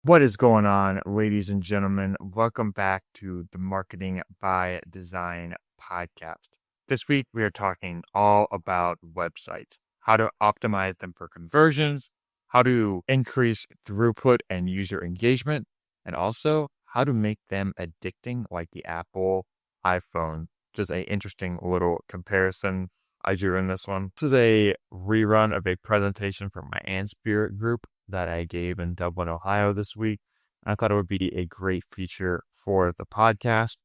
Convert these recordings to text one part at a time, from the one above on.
What is going on, ladies and gentlemen? Welcome back to the Marketing by Design podcast. This week, we are talking all about websites, how to optimize them for conversions, how to increase throughput and user engagement, and also how to make them addicting like the Apple iPhone. Just an interesting little comparison I drew in this one. This is a rerun of a presentation from my Ant Spirit group that I gave in Dublin, Ohio this week. I thought it would be a great feature for the podcast.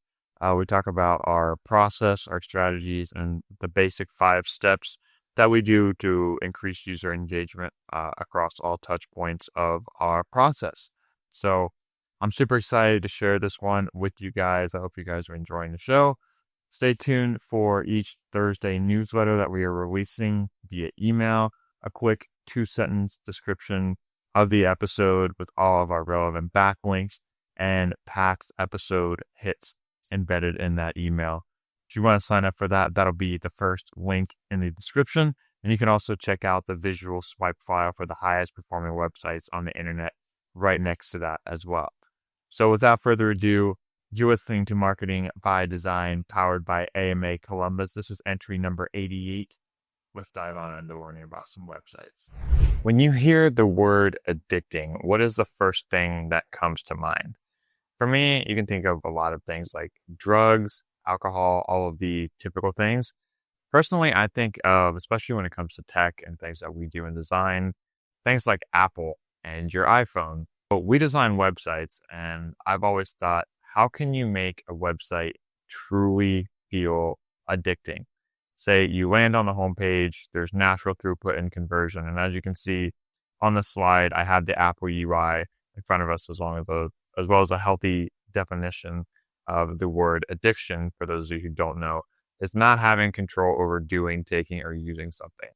We talk about our process, our strategies, and the basic 5 steps that we do to increase user engagement across all touch points of our process. So I'm super excited to share this one with you guys. I hope you guys are enjoying the show. Stay tuned for each Thursday newsletter that we are releasing via email, a quick 2-sentence description of the episode with all of our relevant backlinks and past episode hits embedded in that email. If you want to sign up for that, that'll be the first link in the description. And you can also check out the visual swipe file for the highest performing websites on the internet right next to that as well. So without further ado, you're listening to Marketing by Design, powered by AMA Columbus. This is entry number 88. Let's dive on into learning about some websites. When you hear the word addicting, what is the first thing that comes to mind? For me, you can think of a lot of things like drugs, alcohol, all of the typical things. Personally, I think of, especially when it comes to tech and things that we do in design, things like Apple and your iPhone. But we design websites, and I've always thought, how can you make a website truly feel addicting? Say you land on the homepage, there's natural throughput and conversion. And as you can see on the slide, I have the Apple UI in front of us as well as a healthy definition of the word addiction. For those of you who don't know, it's not having control over doing, taking, or using something.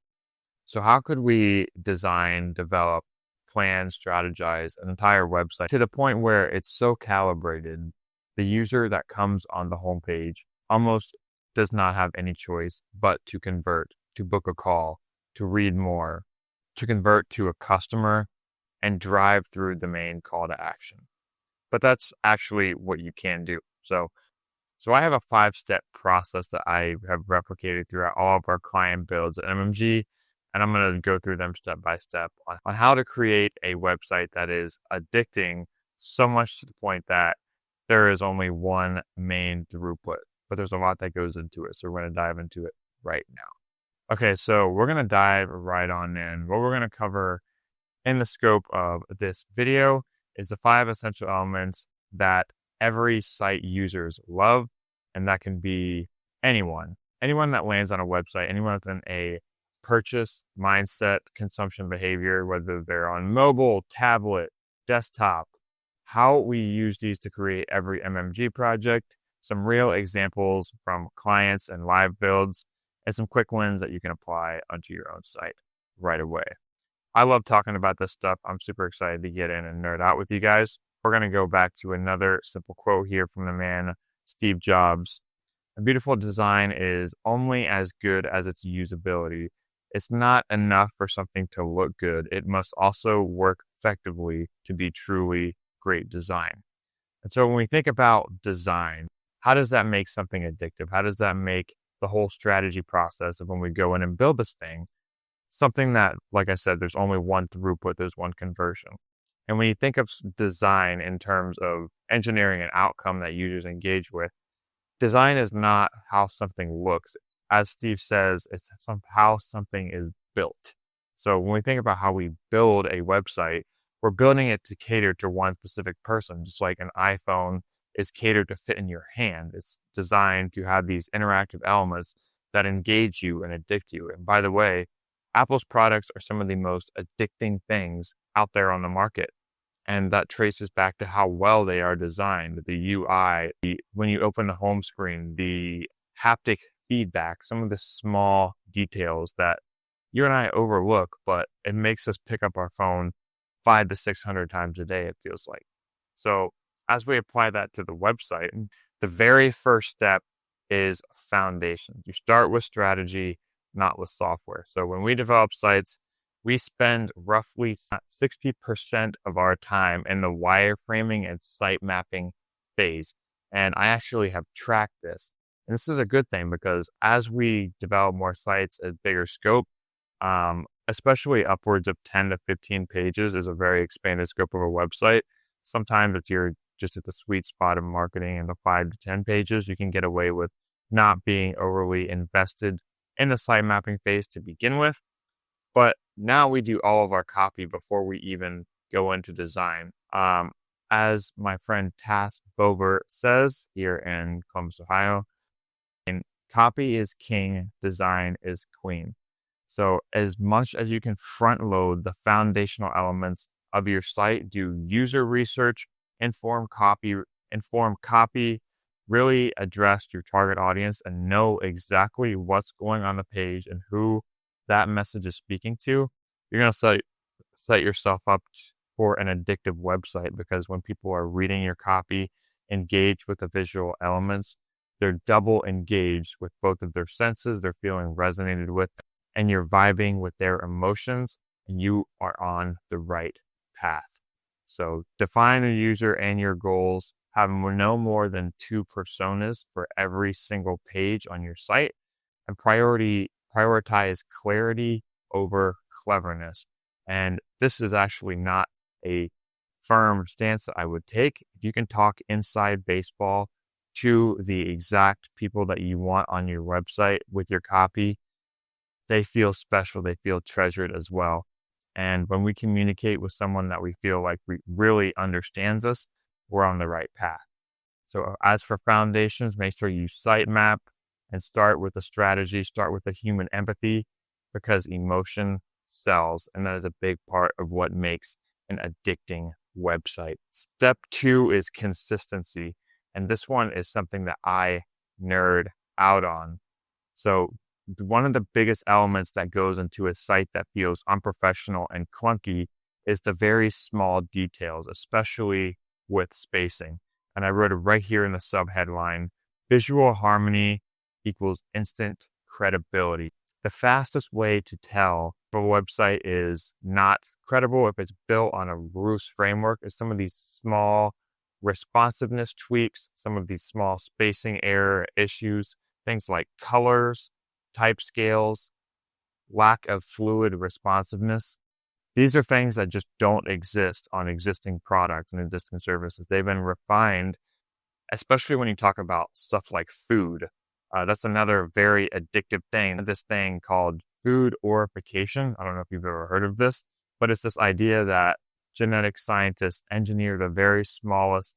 So how could we design, develop, plan, strategize an entire website to the point where it's so calibrated, the user that comes on the homepage almost does not have any choice but to convert, to book a call, to read more, to convert to a customer, and drive through the main call to action. But that's actually what you can do. So I have a 5-step process that I have replicated throughout all of our client builds at MMG, and I'm going to go through them step by step on how to create a website that is addicting so much to the point that there is only one main throughput. But there's a lot that goes into it. So we're going to dive into it right now. Okay, so we're going to dive right on in. What we're going to cover in the scope of this video is the 5 essential elements that every site users love. And that can be anyone that lands on a website, anyone within a purchase mindset, consumption behavior, whether they're on mobile, tablet, desktop, how we use these to create every MMG project, some real examples from clients and live builds, and some quick wins that you can apply onto your own site right away. I love talking about this stuff. I'm super excited to get in and nerd out with you guys. We're going to go back to another simple quote here from the man, Steve Jobs. A beautiful design is only as good as its usability. It's not enough for something to look good. It must also work effectively to be truly great design. And so when we think about design, how does that make something addictive? How does that make the whole strategy process of when we go in and build this thing something that, like I said, there's only one throughput, there's one conversion. And when you think of design in terms of engineering an outcome that users engage with, design is not how something looks. As Steve says, it's how something is built. So when we think about how we build a website, we're building it to cater to one specific person, just like an iPhone is catered to fit in your hand. It's designed to have these interactive elements that engage you and addict you. And by the way, Apple's products are some of the most addicting things out there on the market. And that traces back to how well they are designed. The UI, when you open the home screen, the haptic feedback, some of the small details that you and I overlook, but it makes us pick up our phone 500 to 600 times a day, it feels like. So as we apply that to the website, the very first step is foundation. You start with strategy, not with software. So when we develop sites, we spend roughly 60% of our time in the wireframing and site mapping phase. And I actually have tracked this. And this is a good thing because as we develop more sites at bigger scope, especially upwards of 10 to 15 pages is a very expanded scope of a website. Sometimes if you're just at the sweet spot of marketing in the 5 to 10 pages, you can get away with not being overly invested in the site mapping phase to begin with. But now we do all of our copy before we even go into design. As my friend Tass Bover says here in Columbus, Ohio, copy is king, design is queen. So as much as you can front load the foundational elements of your site, do user research, inform copy, really address your target audience and know exactly what's going on the page and who that message is speaking to, you're going to set yourself up for an addictive website, because when people are reading your copy, engaged with the visual elements, they're double engaged with both of their senses. They're feeling resonated with, and you're vibing with their emotions, and you are on the right path. So define the user and your goals. Have no more than 2 personas for every single page on your site, and prioritize clarity over cleverness. And this is actually not a firm stance that I would take. If you can talk inside baseball to the exact people that you want on your website with your copy, they feel special, they feel treasured as well. And when we communicate with someone that we feel like really understands us, we're on the right path. So as for foundations, make sure you site map and start with a strategy, start with the human empathy, because emotion sells. And that is a big part of what makes an addicting website. Step 2 is consistency. And this one is something that I nerd out on. So one of the biggest elements that goes into a site that feels unprofessional and clunky is the very small details, especially with spacing. And I wrote it right here in the subheadline: visual harmony equals instant credibility. The fastest way to tell if a website is not credible, if it's built on a loose framework, is some of these small responsiveness tweaks, some of these small spacing error issues, things like colors, type scales, lack of fluid responsiveness. These are things that just don't exist on existing products and existing services. They've been refined, especially when you talk about stuff like food. That's another very addictive thing. This thing called food orification. I don't know if you've ever heard of this, but it's this idea that genetic scientists engineer the very smallest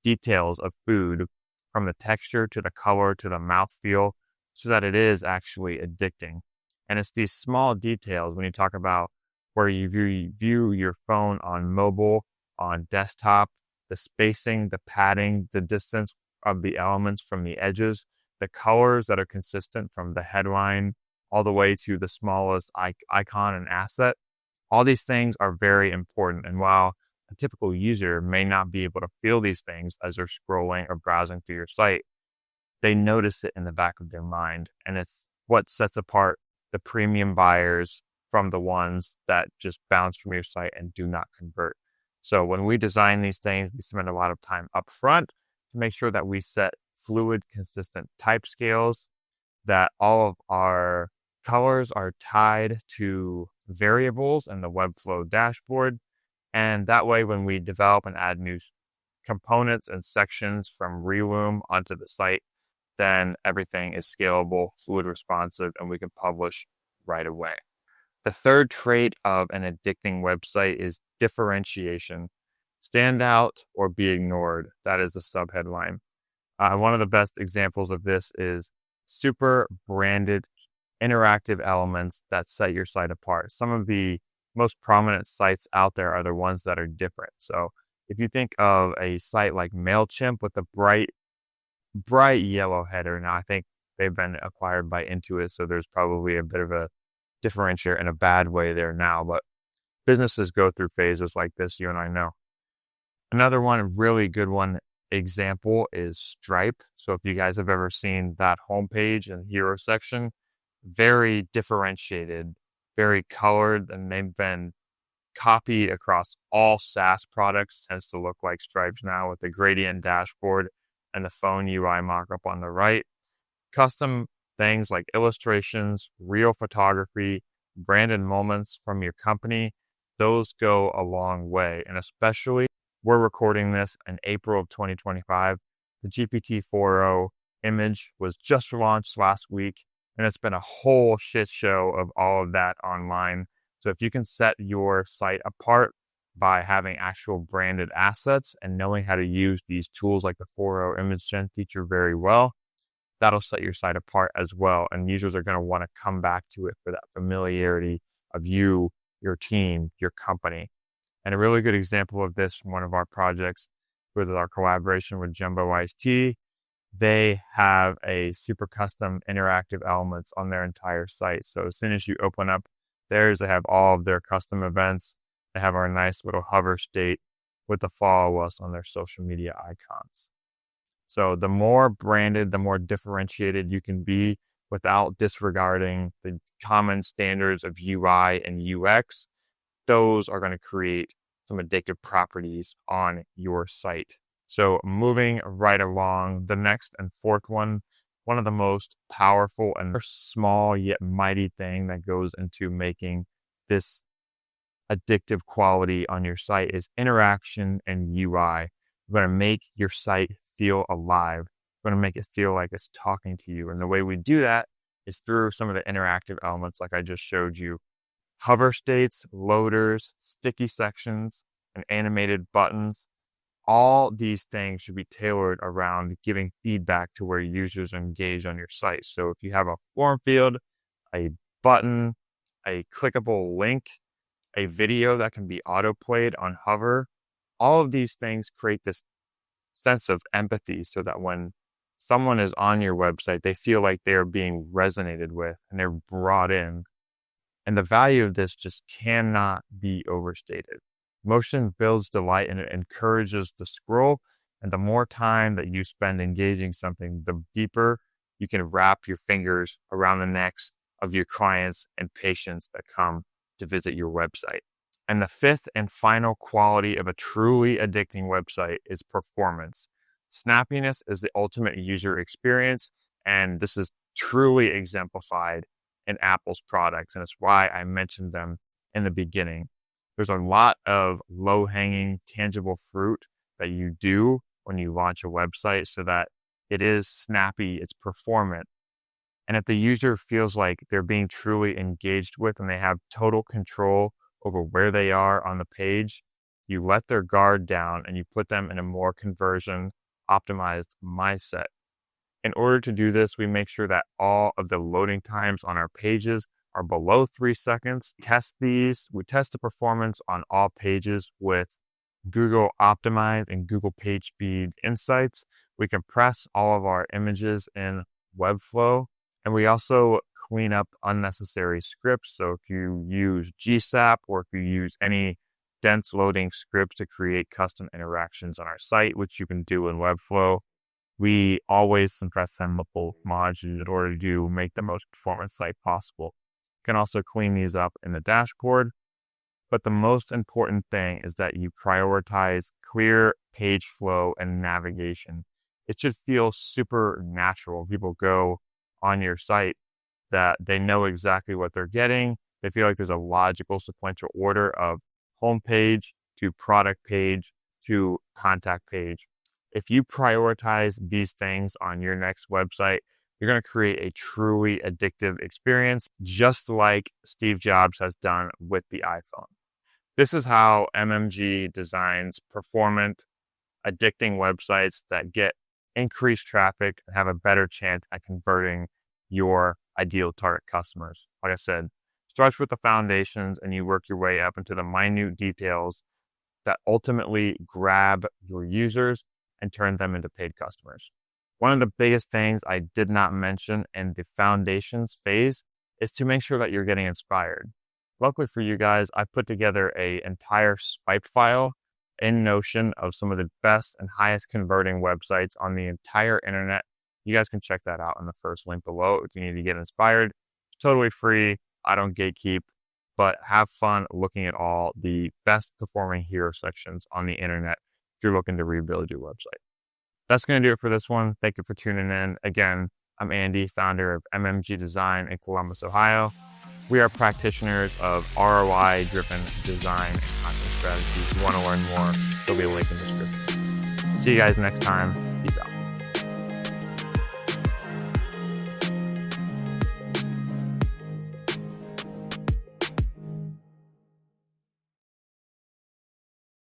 details of food, from the texture to the color to the mouthfeel, so that it is actually addicting. And it's these small details when you talk about where you view your phone on mobile, on desktop, the spacing, the padding, the distance of the elements from the edges, the colors that are consistent from the headline all the way to the smallest icon and asset. All these things are very important. And while a typical user may not be able to feel these things as they're scrolling or browsing through your site, they notice it in the back of their mind. And it's what sets apart the premium buyers from the ones that just bounce from your site and do not convert. So when we design these things, we spend a lot of time up front to make sure that we set fluid, consistent type scales, that all of our colors are tied to variables in the Webflow dashboard. And that way, when we develop and add new components and sections from Reloom onto the site, then everything is scalable, fluid responsive, and we can publish right away. The third trait of an addicting website is differentiation. Stand out or be ignored. That is the subheadline. One of the best examples of this is super branded interactive elements that set your site apart. Some of the most prominent sites out there are the ones that are different. So if you think of a site like MailChimp with a bright yellow header, now I think they've been acquired by Intuit, so there's probably a bit of a differentiator in a bad way there now, but businesses go through phases like this, you and I know. Another one, a really good one example, is Stripe. So if you guys have ever seen that homepage and hero section, very differentiated, very colored, and they've been copied across all SaaS products. Tends to look like Stripes now with the gradient dashboard and the phone UI mockup on the right. Custom things like illustrations, real photography, branded moments from your company, those go a long way. And especially, we're recording this in April of 2025. The GPT-4o image was just launched last week, and it's been a whole shit show of all of that online. So if you can set your site apart by having actual branded assets and knowing how to use these tools like the 4o image gen feature very well, that'll set your site apart as well. And users are going to want to come back to it for that familiarity of you, your team, your company. And a really good example of this from one of our projects with our collaboration with Jumbo Iced Tea, they have a super custom interactive elements on their entire site. So as soon as you open up theirs, they have all of their custom events. They have our nice little hover state with the follow us on their social media icons. So the more branded, the more differentiated you can be without disregarding the common standards of UI and UX, those are going to create some addictive properties on your site. So moving right along, the next and fourth one of the most powerful and small yet mighty thing that goes into making this addictive quality on your site is interaction and UI. We're going to make your site feel alive. We're going to make it feel like it's talking to you. And the way we do that is through some of the interactive elements like I just showed you. Hover states, loaders, sticky sections, and animated buttons. All these things should be tailored around giving feedback to where users engage on your site. So if you have a form field, a button, a clickable link, a video that can be auto-played on hover, all of these things create this sense of empathy so that when someone is on your website, they feel like they're being resonated with and they're brought in. And the value of this just cannot be overstated. Motion builds delight and it encourages the scroll. And the more time that you spend engaging something, the deeper you can wrap your fingers around the necks of your clients and patients that come to visit your website. And the fifth and final quality of a truly addicting website is performance. Snappiness is the ultimate user experience, and this is truly exemplified in Apple's products, and it's why I mentioned them in the beginning. There's a lot of low-hanging, tangible fruit that you do when you launch a website so that it is snappy, it's performant. And if the user feels like they're being truly engaged with and they have total control over where they are on the page, you let their guard down and you put them in a more conversion optimized mindset. In order to do this, we make sure that all of the loading times on our pages are below 3 seconds. We test the performance on all pages with Google Optimize and Google PageSpeed Insights. We compress all of our images in Webflow, and we also clean up unnecessary scripts. So if you use GSAP or if you use any dense loading scripts to create custom interactions on our site, which you can do in Webflow, we always compress them with both modules in order to make the most performant site possible. You can also clean these up in the dashboard. But the most important thing is that you prioritize clear page flow and navigation. It should feel super natural. People go on your site that they know exactly what they're getting. They feel like there's a logical sequential order of homepage to product page to contact page. If you prioritize these things on your next website, you're going to create a truly addictive experience, just like Steve Jobs has done with the iPhone. This is how MMG designs performant, addicting websites that get increased traffic and have a better chance at converting your ideal target customers. Like I said, starts with the foundations and you work your way up into the minute details that ultimately grab your users and turn them into paid customers. One of the biggest things I did not mention in the foundations phase is to make sure that you're getting inspired. Luckily for you guys, I put together an entire swipe file in Notion of some of the best and highest converting websites on the entire internet. You guys can check that out in the first link below if you need to get inspired. It's totally free. I don't gatekeep. but have fun looking at all the best performing hero sections on the internet if you're looking to rebuild your website. That's going to do it for this one. Thank you for tuning in. Again, I'm Andy, founder of MMG Design in Columbus, Ohio. We are practitioners of ROI-driven design and content strategies. If you want to learn more, there'll be a link in the description. See you guys next time. Peace out.